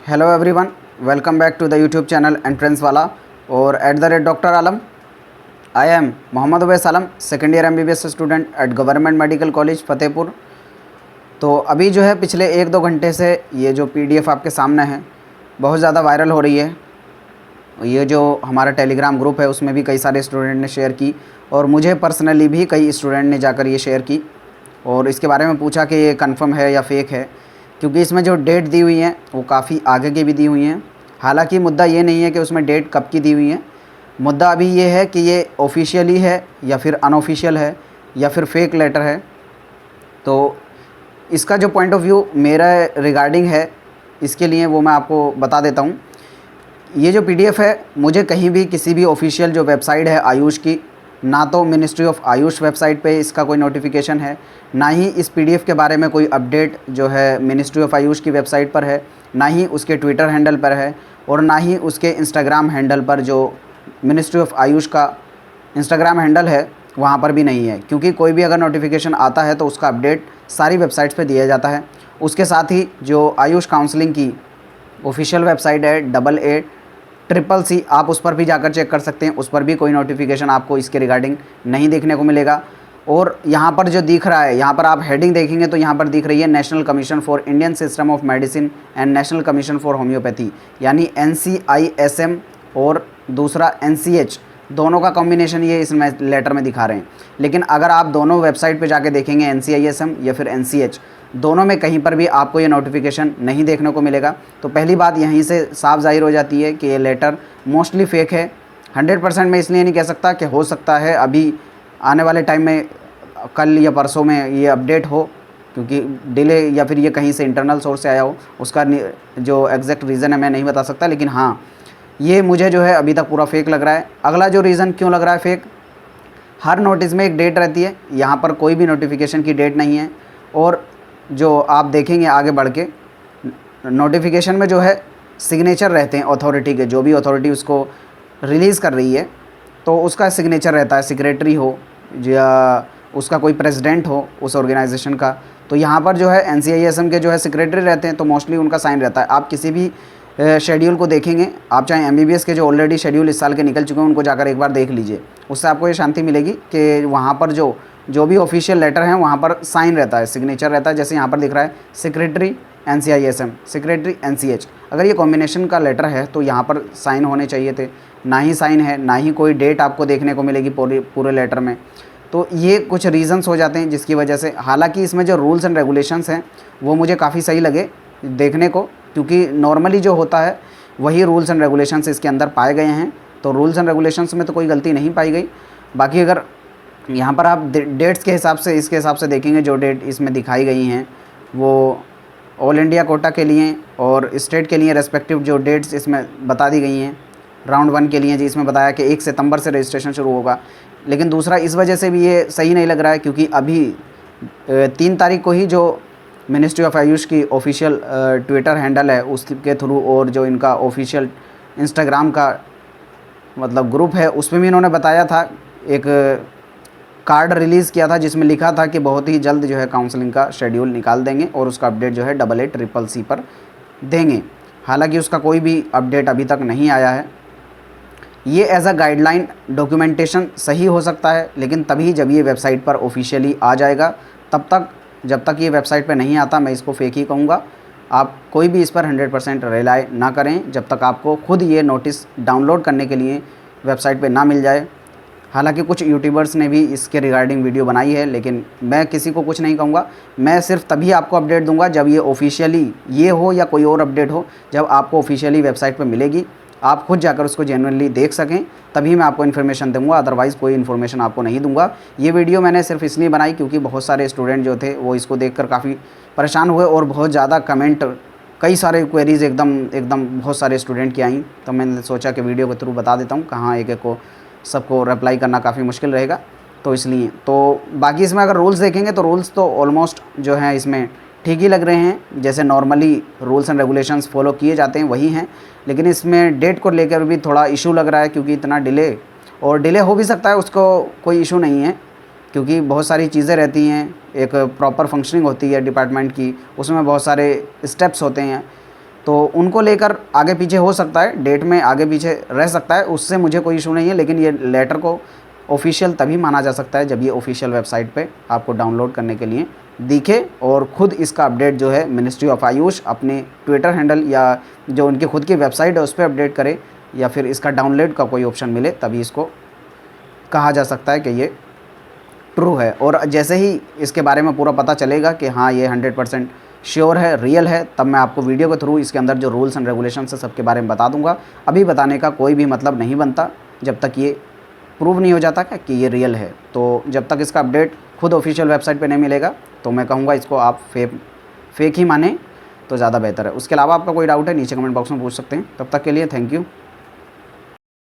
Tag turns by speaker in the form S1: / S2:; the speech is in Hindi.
S1: Hello everyone, welcome back to the YouTube channel entrance वाला और @doctor Alam. I am Mohammad Uwais Alam, second year MBBS student at government medical college Fatehpur. तो अभी जो है पिछले 1-2 घंटे से ये जो PDF आपके सामने है बहुत ज़्यादा वायरल हो रही है। ये जो हमारा टेलीग्राम ग्रुप है उसमें भी कई सारे स्टूडेंट ने शेयर की और मुझे पर्सनली भी कई स्टूडेंट ने जाकर ये शेयर की और इसके बारे में पूछा कि ये कंफर्म है या फेक है, क्योंकि इसमें जो डेट दी हुई है वो काफ़ी आगे की भी दी हुई हैं। हालांकि मुद्दा ये नहीं है कि उसमें डेट कब की दी हुई है, मुद्दा अभी ये है कि ये ऑफिशियली है या फिर अनऑफिशियल है या फिर फेक लेटर है। तो इसका जो पॉइंट ऑफ व्यू मेरा रिगार्डिंग है इसके लिए वो मैं आपको बता देता हूँ। ये जो PDF है मुझे कहीं भी किसी भी ऑफिशियल जो वेबसाइट है आयुष की, ना तो मिनिस्ट्री ऑफ आयुष वेबसाइट पे इसका कोई नोटिफिकेशन है, ना ही इस PDF के बारे में कोई अपडेट जो है मिनिस्ट्री ऑफ आयुष की वेबसाइट पर है, ना ही उसके ट्विटर हैंडल पर है और ना ही उसके इंस्टाग्राम हैंडल पर जो मिनिस्ट्री ऑफ आयुष का इंस्टाग्राम हैंडल है वहाँ पर भी नहीं है। क्योंकि कोई भी अगर नोटिफिकेशन आता है तो उसका अपडेट सारी वेबसाइट्स पर दिया जाता है। उसके साथ ही जो आयुष काउंसलिंग की ऑफिशियल वेबसाइट है AACCC, आप उस पर भी जाकर चेक कर सकते हैं, उस पर भी कोई नोटिफिकेशन आपको इसके रिगार्डिंग नहीं देखने को मिलेगा। और यहाँ पर जो दिख रहा है, यहाँ पर आप हेडिंग देखेंगे तो यहाँ पर दिख रही है national commission for Indian system of medicine and national commission for homeopathy, यानी NCISM और दूसरा NCH, दोनों का कॉम्बिनेशन ये इस लेटर में दिखा रहे हैं। लेकिन अगर आप दोनों वेबसाइट पे जाके देखेंगे NCISM या फिर NCH, दोनों में कहीं पर भी आपको ये नोटिफिकेशन नहीं देखने को मिलेगा। तो पहली बात यहीं से साफ जाहिर हो जाती है कि ये लेटर मोस्टली फेक है। 100% मैं इसलिए नहीं कह सकता कि हो सकता है अभी आने वाले टाइम में कल या परसों में ये अपडेट हो, क्योंकि डिले या फिर ये कहीं से इंटरनल सोर्स से आया हो, उसका जो एग्जैक्ट रीज़न है मैं नहीं बता सकता। लेकिन हाँ, ये मुझे जो है अभी तक पूरा फेक लग रहा है। अगला जो रीज़न क्यों लग रहा है फेक, हर नोटिस में एक डेट रहती है, यहाँ पर कोई भी नोटिफिकेशन की डेट नहीं है। और जो आप देखेंगे आगे बढ़ के नोटिफिकेशन में जो है सिग्नेचर रहते हैं अथॉरिटी के, जो भी अथॉरिटी उसको रिलीज़ कर रही है तो उसका सिग्नेचर रहता है, सेक्रेटरी हो या उसका कोई प्रेसिडेंट हो उस ऑर्गेनाइजेशन का। तो यहाँ पर जो है NCISM के जो है सेक्रेटरी रहते हैं, तो मोस्टली उनका साइन रहता है। आप किसी भी शेड्यूल को देखेंगे, आप चाहे MBBS के जो ऑलरेडी शेड्यूल इस साल के निकल चुके हैं उनको जाकर एक बार देख लीजिए, उससे आपको ये शांति मिलेगी कि वहाँ पर जो भी ऑफिशियल लेटर हैं वहाँ पर साइन रहता है, सिग्नेचर रहता है। जैसे यहाँ पर दिख रहा है सेक्रेटरी NCISM, सेक्रेटरी NCH। अगर ये कॉम्बिनेशन का लेटर है तो यहाँ पर साइन होने चाहिए थे, ना ही साइन है, ना ही कोई डेट आपको देखने को मिलेगी पूरे लेटर में। तो ये कुछ रीज़न्स हो जाते हैं जिसकी वजह से, हालांकि इसमें जो रूल्स एंड रेगुलेशंस हैं वो मुझे काफ़ी सही लगे देखने को, क्योंकि नॉर्मली जो होता है वही रूल्स एंड रेगुलेशंस इसके अंदर पाए गए हैं। तो रूल्स एंड रेगुलेशंस में तो कोई गलती नहीं पाई गई। बाकी अगर यहाँ पर आप डेट्स के हिसाब से, इसके हिसाब से देखेंगे, जो डेट इसमें दिखाई गई हैं वो ऑल इंडिया कोटा के लिए और स्टेट के लिए रेस्पेक्टिव जो डेट्स इसमें बता दी गई हैं। राउंड 1 के लिए जी इसमें बताया कि 1 सितंबर से रजिस्ट्रेशन शुरू होगा। लेकिन दूसरा इस वजह से भी ये सही नहीं लग रहा है क्योंकि अभी 3 तारीख को ही जो मिनिस्ट्री ऑफ आयुष की ऑफिशियल ट्विटर हैंडल है उसके थ्रू और जो इनका ऑफिशियल इंस्टाग्राम का मतलब ग्रुप है उसमें भी इन्होंने बताया था, एक कार्ड रिलीज़ किया था जिसमें लिखा था कि बहुत ही जल्द जो है काउंसलिंग का शेड्यूल निकाल देंगे और उसका अपडेट जो है AACCC पर देंगे। हालांकि उसका कोई भी अपडेट अभी तक नहीं आया है। ये एज अ गाइडलाइन डॉक्यूमेंटेशन सही हो सकता है, लेकिन तभी जब ये वेबसाइट पर ऑफिशियली आ जाएगा। तब तक जब तक ये वेबसाइट पर नहीं आता मैं इसको फेक ही कहूँगा। आप कोई भी इस पर 100% रिलाय ना करें जब तक आपको खुद ये नोटिस डाउनलोड करने के लिए वेबसाइट पे ना मिल जाए। हालांकि कुछ यूट्यूबर्स ने भी इसके रिगार्डिंग वीडियो बनाई है, लेकिन मैं किसी को कुछ नहीं कहूँगा। मैं सिर्फ तभी आपको अपडेट दूंगा जब ये ऑफिशियली ये हो या कोई और अपडेट हो, जब आपको ऑफिशियली वेबसाइट पर मिलेगी, आप खुद जाकर उसको जेन्युइनली देख सकें, तभी मैं आपको इन्फॉर्मेशन दूंगा। अदरवाइज़ कोई इन्फॉर्मेशन आपको नहीं दूंगा। ये वीडियो मैंने सिर्फ इसलिए बनाई क्योंकि बहुत सारे स्टूडेंट जो थे वो इसको देखकर काफ़ी परेशान हुए और बहुत ज़्यादा कमेंट, कई सारे क्वेरीज़ एकदम बहुत सारे स्टूडेंट की आई। तो मैंने सोचा कि वीडियो के थ्रू बता देता हूँ, कहाँ एक को सबको रिप्लाई करना काफ़ी मुश्किल रहेगा, तो इसलिए। तो बाकी इसमें अगर रूल्स देखेंगे तो रूल्स तो ऑलमोस्ट जो हैं इसमें ठीक ही लग रहे हैं, जैसे normally rules and regulations follow किए जाते हैं वही हैं। लेकिन इसमें डेट को लेकर भी थोड़ा इशू लग रहा है क्योंकि इतना डिले, और डिले हो भी सकता है, उसको कोई इशू नहीं है क्योंकि बहुत सारी चीज़ें रहती हैं, एक प्रॉपर फंक्शनिंग होती है डिपार्टमेंट की, उसमें बहुत सारे स्टेप्स होते हैं। तो उनको लेकर आगे पीछे हो सकता है, डेट में आगे पीछे रह सकता है, उससे मुझे कोई इशू नहीं है। लेकिन ये लेटर को ऑफिशियल तभी माना जा सकता है जब ये ऑफिशियल वेबसाइट पे आपको डाउनलोड करने के लिए दिखे और ख़ुद इसका अपडेट जो है मिनिस्ट्री ऑफ आयुष अपने ट्विटर हैंडल या जो उनकी खुद की वेबसाइट है उस पर अपडेट करे, या फिर इसका डाउनलोड का कोई ऑप्शन मिले, तभी इसको कहा जा सकता है कि ये ट्रू है। और जैसे ही इसके बारे में पूरा पता चलेगा कि हाँ ये 100% श्योर है, रियल है, तब मैं आपको वीडियो के थ्रू इसके अंदर जो रूल्स एंड रेगुलेशन है सबके बारे में बता दूंगा। अभी बताने का कोई भी मतलब नहीं बनता जब तक ये प्रूव नहीं हो जाता कि ये रियल है। तो जब तक इसका अपडेट खुद ऑफिशियल वेबसाइट पे नहीं मिलेगा तो मैं कहूँगा इसको आप फेक ही माने तो ज़्यादा बेहतर है। उसके अलावा आपका कोई डाउट है नीचे कमेंट बॉक्स में पूछ सकते हैं। तब तक के लिए थैंक यू।